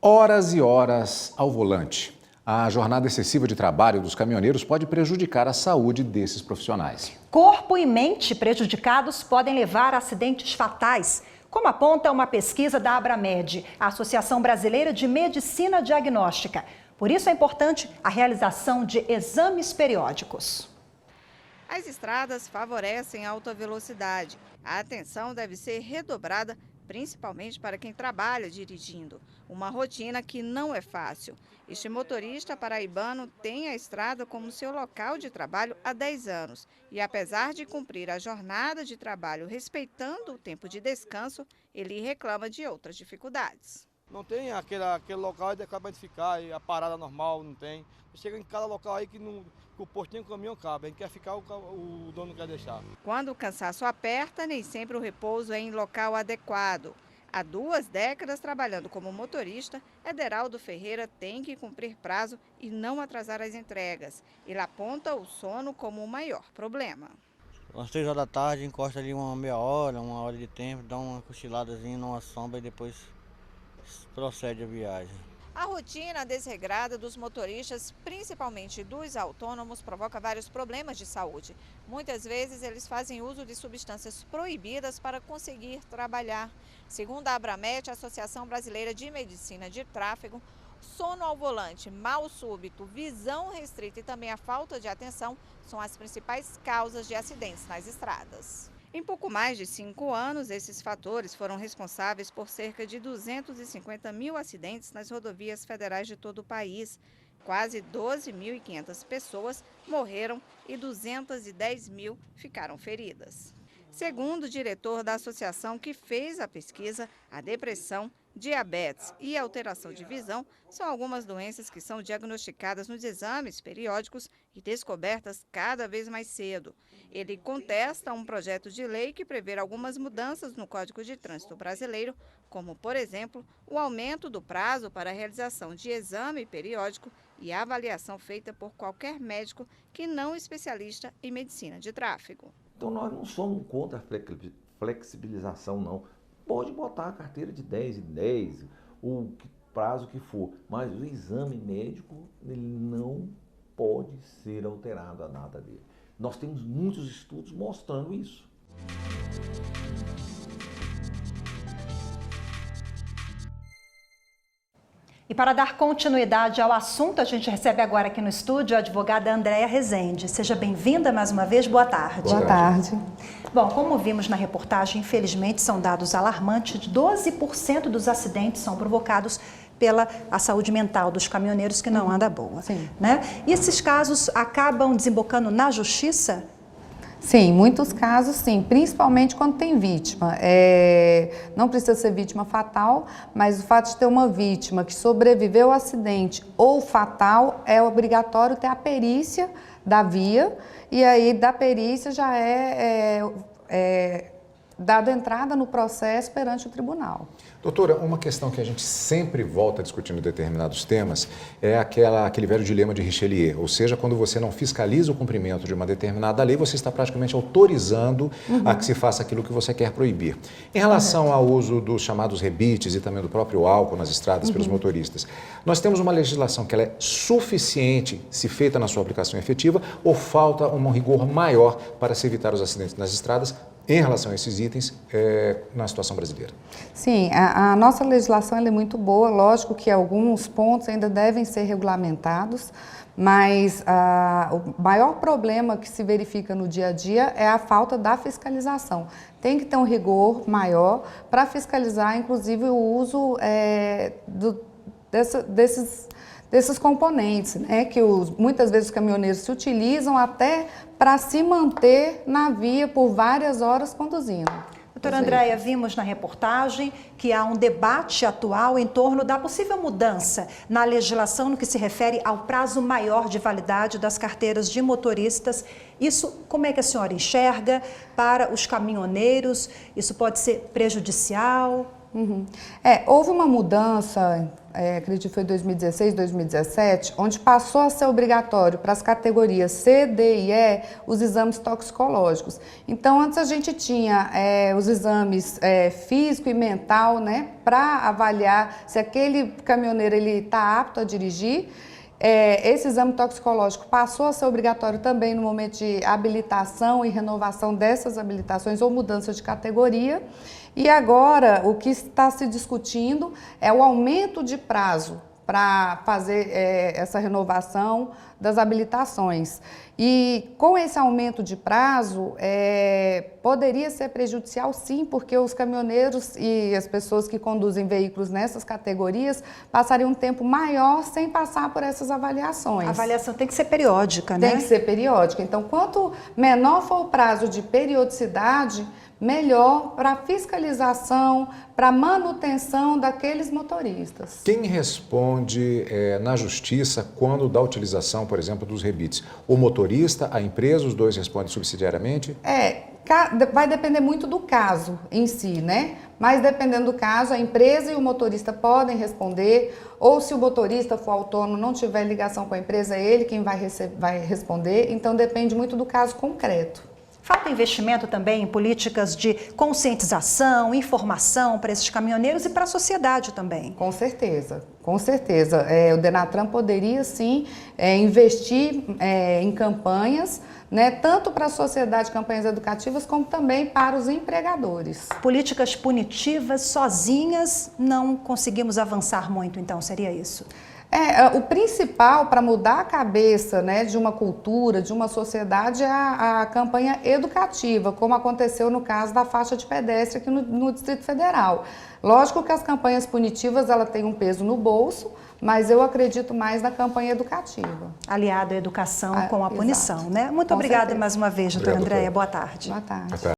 Horas e horas ao volante. A jornada excessiva de trabalho dos caminhoneiros pode prejudicar a saúde desses profissionais. Corpo e mente prejudicados podem levar a acidentes fatais, como aponta uma pesquisa da Abramed, a Associação Brasileira de Medicina Diagnóstica. Por isso é importante a realização de exames periódicos. As estradas favorecem a alta velocidade. A atenção deve ser redobrada, principalmente para quem trabalha dirigindo. Uma rotina que não é fácil. Este motorista paraibano tem a estrada como seu local de trabalho há 10 anos. E apesar de cumprir a jornada de trabalho respeitando o tempo de descanso, ele reclama de outras dificuldades. Não tem aquele local de acaba de ficar, a parada normal não tem. Chega em cada local aí que o postinho do caminhão cabe, a gente quer ficar, o dono não quer deixar. Quando o cansaço aperta, nem sempre o repouso é em local adequado. Há 2 décadas trabalhando como motorista, Ederaldo Ferreira tem que cumprir prazo e não atrasar as entregas. Ele aponta o sono como o maior problema. Às 3 horas da tarde, encosta ali uma meia hora, 1 hora de tempo, dá uma cochiladazinha numa sombra e depois procede a viagem. A rotina desregrada dos motoristas, principalmente dos autônomos, provoca vários problemas de saúde. Muitas vezes eles fazem uso de substâncias proibidas para conseguir trabalhar. Segundo a Abramed, a Associação Brasileira de Medicina de Tráfego, sono ao volante, mal súbito, visão restrita e também a falta de atenção são as principais causas de acidentes nas estradas. Em pouco mais de 5 anos, esses fatores foram responsáveis por cerca de 250 mil acidentes nas rodovias federais de todo o país. Quase 12.500 pessoas morreram e 210 mil ficaram feridas. Segundo o diretor da associação que fez a pesquisa, a depressão, diabetes e alteração de visão são algumas doenças que são diagnosticadas nos exames periódicos e descobertas cada vez mais cedo. Ele contesta um projeto de lei que prevê algumas mudanças no Código de Trânsito Brasileiro, como, por exemplo, o aumento do prazo para a realização de exame periódico e avaliação feita por qualquer médico que não especialista em medicina de tráfego. Então nós não somos contra a flexibilização, não. Pode botar a carteira de 10 em 10, o prazo que for, mas o exame médico ele não pode ser alterado a data dele. Nós temos muitos estudos mostrando isso. E para dar continuidade ao assunto, a gente recebe agora aqui no estúdio a advogada Andréia Rezende. Seja bem-vinda mais uma vez, boa tarde. Boa tarde. Bom, como vimos na reportagem, infelizmente são dados alarmantes, 12% dos acidentes são provocados pela saúde mental dos caminhoneiros que não anda boa. Sim. Né? E esses casos acabam desembocando na justiça? Sim, muitos casos sim, principalmente quando tem vítima. Não precisa ser vítima fatal, mas o fato de ter uma vítima que sobreviveu ao acidente ou fatal, é obrigatório ter a perícia da via, e aí da perícia já é dado entrada no processo perante o tribunal. Doutora, uma questão que a gente sempre volta discutindo determinados temas é aquele velho dilema de Richelieu, ou seja, quando você não fiscaliza o cumprimento de uma determinada lei, você está praticamente autorizando a que se faça aquilo que você quer proibir. Em relação ao uso dos chamados rebites e também do próprio álcool nas estradas pelos motoristas, nós temos uma legislação que ela é suficiente se feita na sua aplicação efetiva ou falta um rigor maior para se evitar os acidentes nas estradas em relação a esses itens na situação brasileira? Sim, a nossa legislação ela é muito boa, lógico que alguns pontos ainda devem ser regulamentados, mas o maior problema que se verifica no dia a dia é a falta da fiscalização. Tem que ter um rigor maior para fiscalizar, inclusive, o uso desses componentes, né, que muitas vezes os caminhoneiros se utilizam até para se manter na via por várias horas conduzindo. Doutora Andréia, vimos na reportagem que há um debate atual em torno da possível mudança na legislação no que se refere ao prazo maior de validade das carteiras de motoristas. Isso, como é que a senhora enxerga para os caminhoneiros? Isso pode ser prejudicial? Houve uma mudança acredito que foi 2016, 2017, onde passou a ser obrigatório para as categorias C, D e E os exames toxicológicos. Então, antes a gente tinha os exames físico e mental, né, para avaliar se aquele caminhoneiro está apto a dirigir. Esse exame toxicológico passou a ser obrigatório também no momento de habilitação e renovação dessas habilitações ou mudança de categoria. E agora o que está se discutindo é o aumento de prazo para fazer essa renovação das habilitações. E com esse aumento de prazo, poderia ser prejudicial sim, porque os caminhoneiros e as pessoas que conduzem veículos nessas categorias passariam um tempo maior sem passar por essas avaliações. A avaliação tem que ser periódica, né? Tem que ser periódica. Então, quanto menor for o prazo de periodicidade, melhor para fiscalização, para manutenção daqueles motoristas. Quem responde na justiça quando da utilização, por exemplo, dos rebites? O motorista, a empresa, os dois respondem subsidiariamente? Vai depender muito do caso em si, né? Mas dependendo do caso, a empresa e o motorista podem responder, ou se o motorista for autônomo, não tiver ligação com a empresa, é ele quem vai responder. Então depende muito do caso concreto. Falta investimento também em políticas de conscientização, informação para esses caminhoneiros e para a sociedade também. Com certeza, com certeza. O Denatran poderia sim investir em campanhas, né, tanto para a sociedade, campanhas educativas, como também para os empregadores. Políticas punitivas sozinhas não conseguimos avançar muito, então, seria isso? O principal para mudar a cabeça, né, de uma cultura, de uma sociedade, é a campanha educativa, como aconteceu no caso da faixa de pedestre aqui no Distrito Federal. Lógico que as campanhas punitivas ela têm um peso no bolso, mas eu acredito mais na campanha educativa. Aliado à educação com a punição, exato. né? Muito obrigada mais uma vez, doutora Andréia. Boa tarde. Boa tarde.